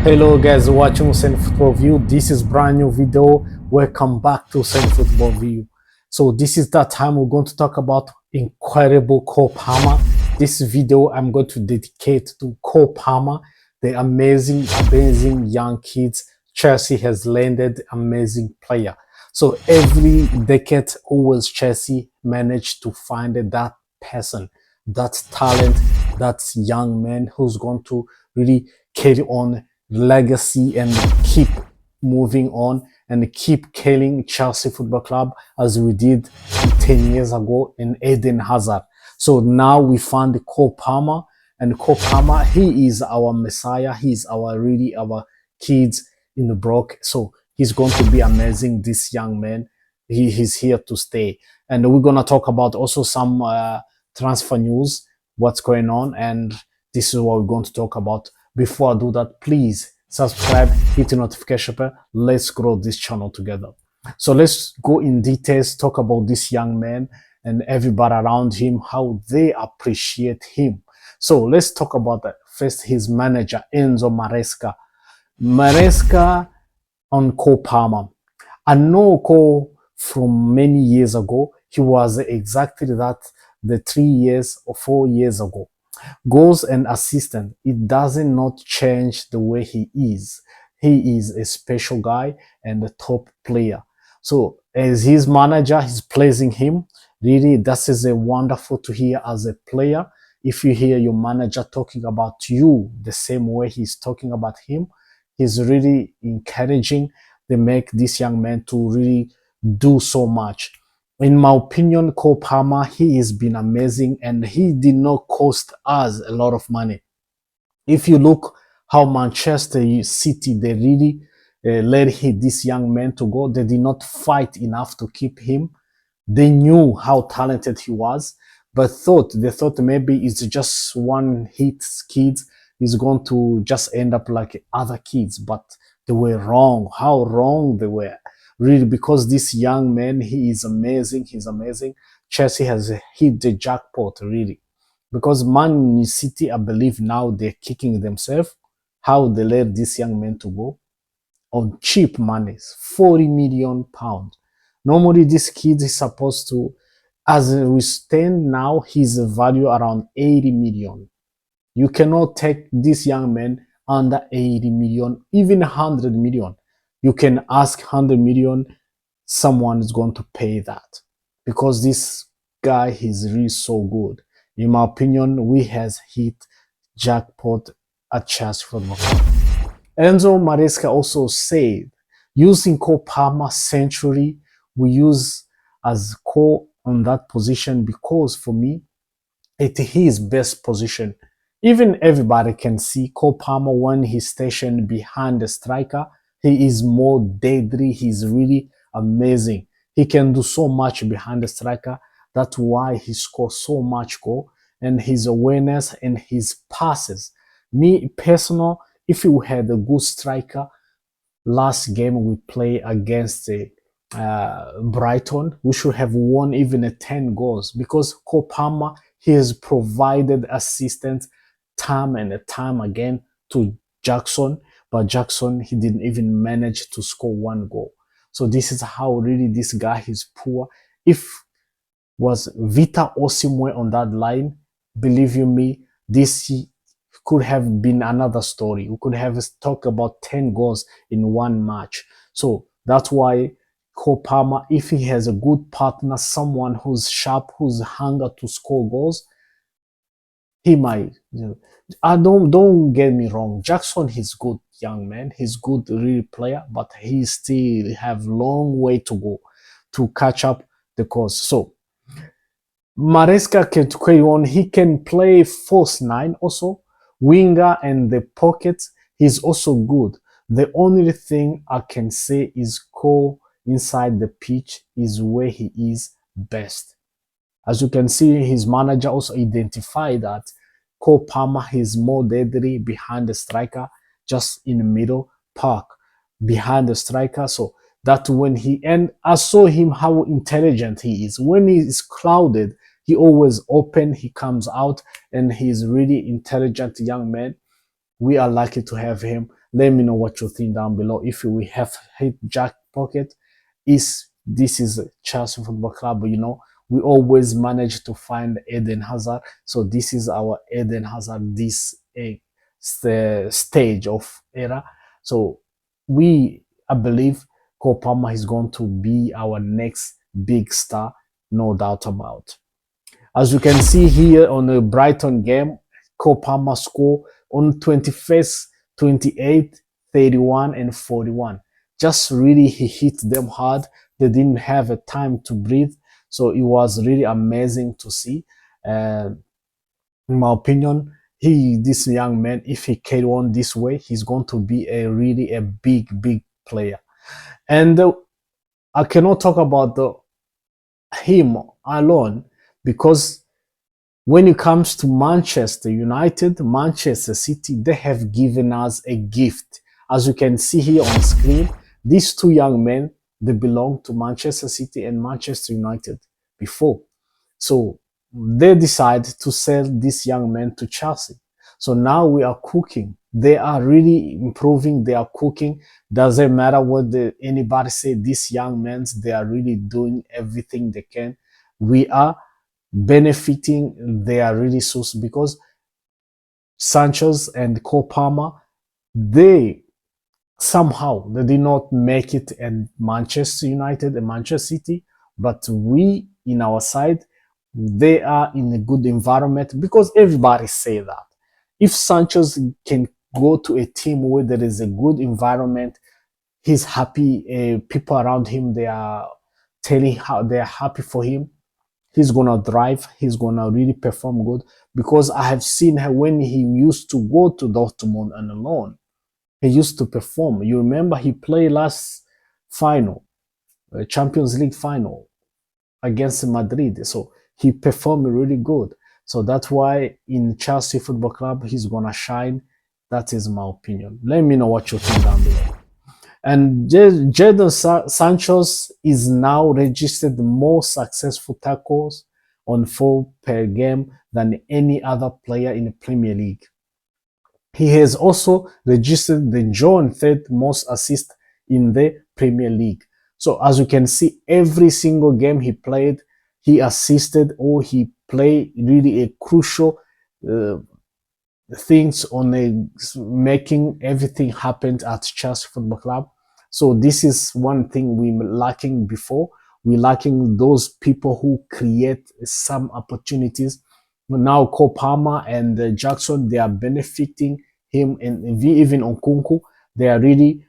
Hello guys watching Sen Football View. This is brand new video. Welcome back to Sen Football View. So this is that time we're going to talk about incredible Cole Palmer. This video I'm going to dedicate to Cole Palmer, the amazing young kids Chelsea has landed amazing player. So every decade always Chelsea managed to find that person, that talent, that young man who's going to really carry on legacy and keep moving on and keep killing Chelsea Football Club as we did 10 years ago in Eden Hazard. So now we found Cole Palmer, and Cole Palmer, he is our messiah. He's our kids in the block. So he's going to be amazing, this young man. He's here to stay. And we're going to talk about also some transfer news, what's going on. And this is what we're going to talk about. Before I do that, please subscribe, hit the notification bell. Let's grow this channel together. So let's go in details, talk about this young man and everybody around him, how they appreciate him. So let's talk about that. First, his manager, Enzo Maresca. Maresca on Cole Palmer. I know Cole from many years ago. He was exactly that the 3 years or 4 years ago. Goals and assistant, it doesn't not change the way he is. He is a special guy and a top player. So as his manager, he's praising him. Really, that is a wonderful to hear as a player. If you hear your manager talking about you the same way he's talking about him, he's really encouraging. They make this young man to really do so much. In my opinion, Cole Palmer, he has been amazing and he did not cost us a lot of money. If you look how Manchester City, they really let this young man to go. They did not fight enough to keep him. They knew how talented he was, but they thought maybe it's just one hit kid. He's going to just end up like other kids, but they were wrong. How wrong they were. Really, because this young man, he is amazing. He's amazing. Chelsea has hit the jackpot, really. Because Man City, I believe now they're kicking themselves how they let this young man to go on cheap money, 40 million pounds. Normally, this kid is supposed to, as we stand now, his value around 80 million. You cannot take this young man under 80 million, even 100 million. You can ask 100 million, someone is going to pay that because this guy is really so good. In my opinion, we has hit jackpot at Chelsea Football Club. Enzo Maresca also said, using Cole Palmer century, we use as Cole on that position because for me, it is his best position. Even everybody can see Cole Palmer when he's stationed behind the striker. He is more deadly. He's really amazing. He can do so much behind the striker. That's why he scores so much goal. And his awareness and his passes. Me personal, if you had a good striker, last game we play against Brighton, we should have won even a 10 goals because Cole Palmer, he has provided assistance time and time again to Jackson, but Jackson, he didn't even manage to score one goal. So this is how really this guy is poor. If was Victor Osimhen on that line, believe you me, this could have been another story. We could have talked about 10 goals in one match. So that's why Cole Palmer, if he has a good partner, someone who's sharp, who's hunger to score goals, he might. I don't get me wrong. Jackson, he's good young man. He's good really player, but he still have long way to go to catch up the course. So Maresca can carry on. He can play false nine also, winger and the pockets. He's also good. The only thing I can say is Cole inside the pitch is where he is best. As you can see, his manager also identified that Cole Palmer is more deadly behind the striker, just in the middle park behind the striker. So that when and I saw him how intelligent he is. When he is clouded, he always open, he comes out, and he's really intelligent young man. We are lucky to have him. Let me know what you think down below. If we have hit jackpot, this is Chelsea Football Club, we always manage to find Eden Hazard. So this is our Eden Hazard, this stage of era. So I believe Cole Palmer is going to be our next big star, no doubt about. As you can see here on the Brighton game, Cole Palmer scored on 21st, 28, 31, and 41. Just really, he hit them hard. They didn't have a time to breathe. So it was really amazing to see. In my opinion, this young man, if he carry on this way, he's going to be really a big player. And I cannot talk about him alone, because when it comes to Manchester United, Manchester City, they have given us a gift. As you can see here on screen, these two young men, they belong to Manchester City and Manchester United before. So they decide to sell this young man to Chelsea. So now we are cooking. They are really improving. They are cooking. Doesn't matter what anybody say. These young men, they are really doing everything they can. We are benefiting their resource, because Sanchez and Cole Palmer, they somehow they did not make it at Manchester United and Manchester City, but we in our side, they are in a good environment, because everybody say that if Sanchez can go to a team where there is a good environment, he's happy, people around him, they are telling how they are happy for him, he's gonna drive, he's gonna really perform good. Because I have seen when he used to go to Dortmund and alone, he used to perform. You remember he played last final, Champions League final against Madrid. So he performed really good. So that's why in Chelsea Football Club, he's gonna shine. That is my opinion. Let me know what you think down below. And Jadon Sancho is now registered the most successful tackles on 4 per game than any other player in the Premier League. He has also registered the joint third most assists in the Premier League. So as you can see, every single game he played, he assisted, or he played really a crucial things on making everything happen at Chelsea Football Club. So this is one thing we were lacking before. We're lacking those people who create some opportunities. Now Cole Palmer and Jackson, they are benefiting him, and even Nkunku, they are really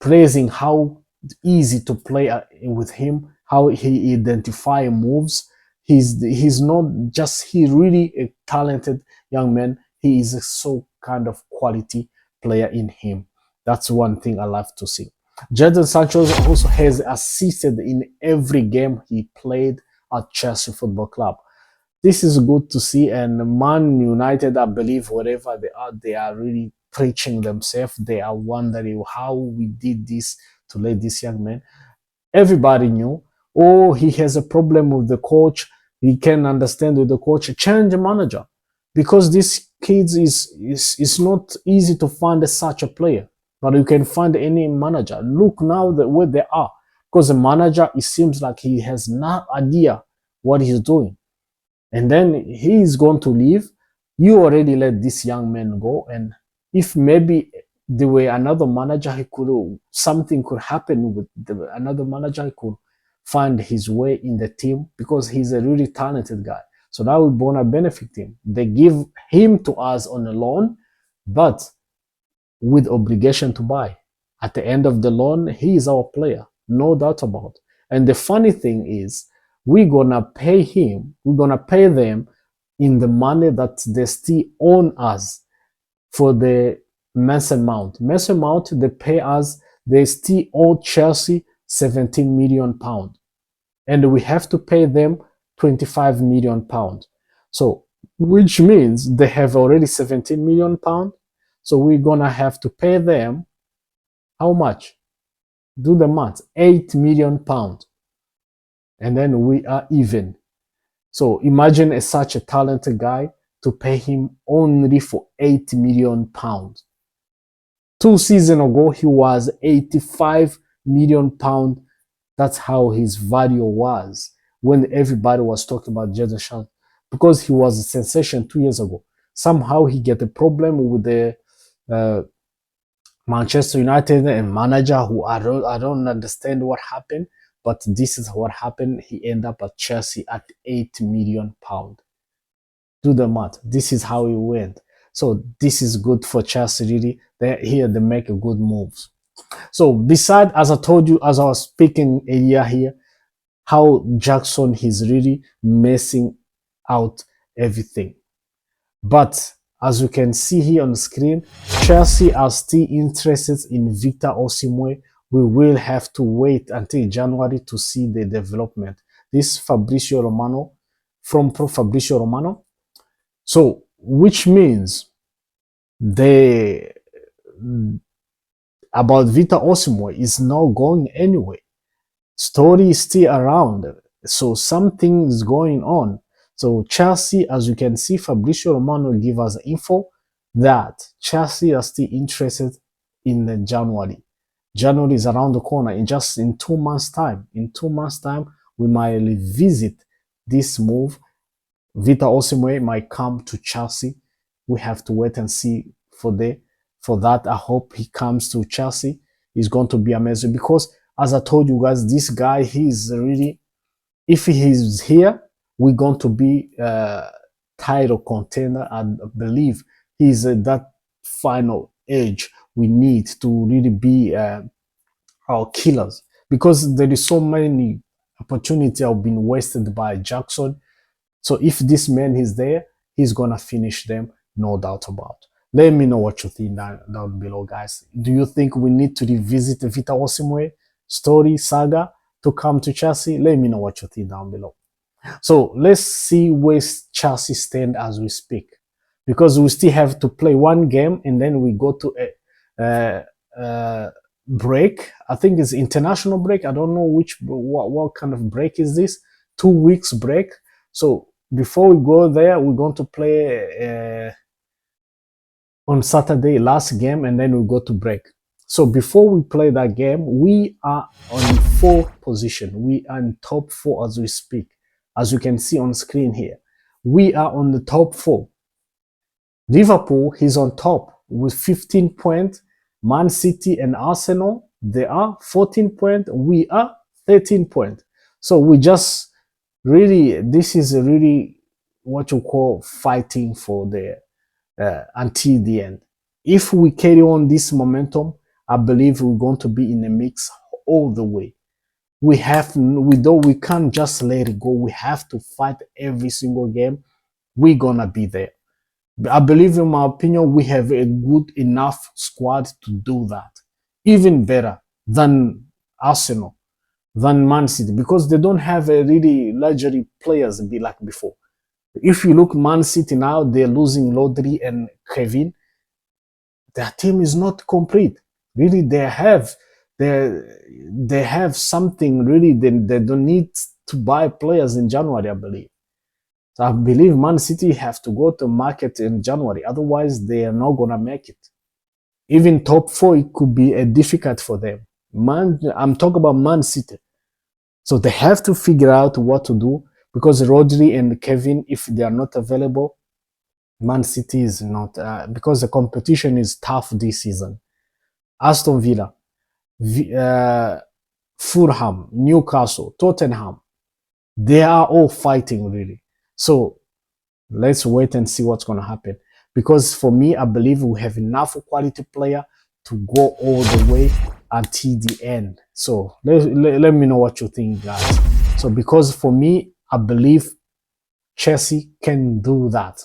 praising how easy to play with him, how he identify moves. He's not just, he really a talented young man. He is a so kind of quality player in him. That's one thing I love to see. Jadon Sancho also has assisted in every game he played at Chelsea Football Club. This is good to see. And Man United, I believe, wherever they are really preaching themselves. They are wondering how we did this to let this young man. Everybody knew, oh, he has a problem with the coach. He can understand with the coach. Change the manager, because this kids is not easy to find such a player. But you can find any manager. Look now where they are, because the manager, it seems like he has no idea what he's doing. And then he is going to leave. You already let this young man go, and if maybe there were another manager, something could happen with another manager. He could find his way in the team, because he's a really talented guy. So now we want to benefit him. They give him to us on a loan, but with obligation to buy. At the end of the loan, he is our player, no doubt about it. And the funny thing is, we're gonna pay him, we're gonna pay them in the money that they still own us for the Mason Mount. Mason Mount, they pay us, they still owe Chelsea 17 million pounds. And we have to pay them 25 million pounds. So, which means they have already 17 million pounds. So we're gonna have to pay them how much? Do the math, 8 million pounds. And then we are even. So imagine such a talented guy to pay him only for 8 million pounds. 2 seasons ago, he was 85 million pound. That's how his value was when everybody was talking about Jadon Sancho, because he was a sensation 2 years ago. Somehow he get a problem with the uh, Manchester United and manager who I don't understand what happened, but this is what happened. He ended up at Chelsea at 8 million pound. Do the math. This is how it went. So this is good for Chelsea. Really, they make a good moves. So beside, as I told you, as I was speaking earlier here, how Jackson is really messing out everything. But as you can see here on the screen, Chelsea are still interested in Victor Osimhen. We will have to wait until January to see the development. This Fabrizio Romano, from Pro Fabrizio Romano. So, which means they about Victor Osimhen is not going anywhere. Story is still around, so something is going on. So Chelsea, as you can see, Fabrizio Romano give us info that Chelsea are still interested in the January. January is around the corner. In 2 months' time, we might revisit this move. Victor Osimhen might come to Chelsea. We have to wait and see for that. I hope he comes to Chelsea. He's going to be amazing because, as I told you guys, this guy, he's really, if he's here, we're going to be title contender. I believe he's that final edge we need to really be our killers, because there is so many opportunities have been wasted by Jackson. So if this man is there, he's gonna finish them, no doubt about. Let me know what you think down below, guys. Do you think we need to revisit the Victor Osimhen story saga to come to Chelsea? Let me know what you think down below. So let's see where Chelsea stand as we speak, because we still have to play one game and then we go to a break. I think it's international break. I don't know what kind of break is this. 2 weeks break. So before we go there, we're going to play on Saturday, last game, and then we go to break. So before we play that game, we are on 4th position. We are in top 4 as we speak. As you can see on screen here, we are on the top 4. Liverpool is on top with 15 points. Man City and Arsenal, they are 14 points. We are 13 points. So we just really, this is really what you call fighting for the until the end. If we carry on this momentum, I believe we're going to be in a mix all the way. We can't just let it go. We have to fight every single game. We're gonna be there. I believe, in my opinion, we have a good enough squad to do that. Even better than Arsenal, than Man City, because they don't have a really luxury players be like before. If you look Man City now, they're losing Rodri and Kevin. Their team is not complete. Really, they have something really. They don't need to buy players in January, I believe. So I believe Man City have to go to market in January. Otherwise, they are not gonna make it. Even top 4, it could be a difficult for them. I'm talking about Man City. So they have to figure out what to do, because Rodri and Kevin, if they are not available, Man City is not, because the competition is tough this season. Aston Villa, Fulham, Newcastle, Tottenham, they are all fighting really. So let's wait and see what's going to happen. Because for me, I believe we have enough quality player to go all the way until the end. So let me know what you think, guys. So because for me, I believe Chelsea can do that.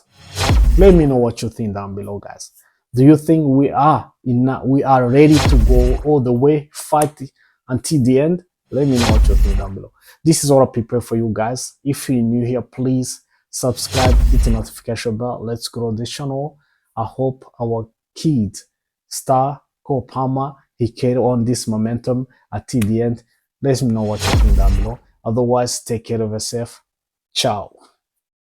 Let me know what you think down below, guys. Do you think we are ready to go all the way, fight until the end? Let me know what you think down below. This is what I prepared for you guys. If you're new here, please subscribe, hit the notification bell. Let's grow this channel. I hope our kid, Star Cole Palmer, he carry on this momentum until the end. Let me know what you think down below. Otherwise, take care of yourself. Ciao.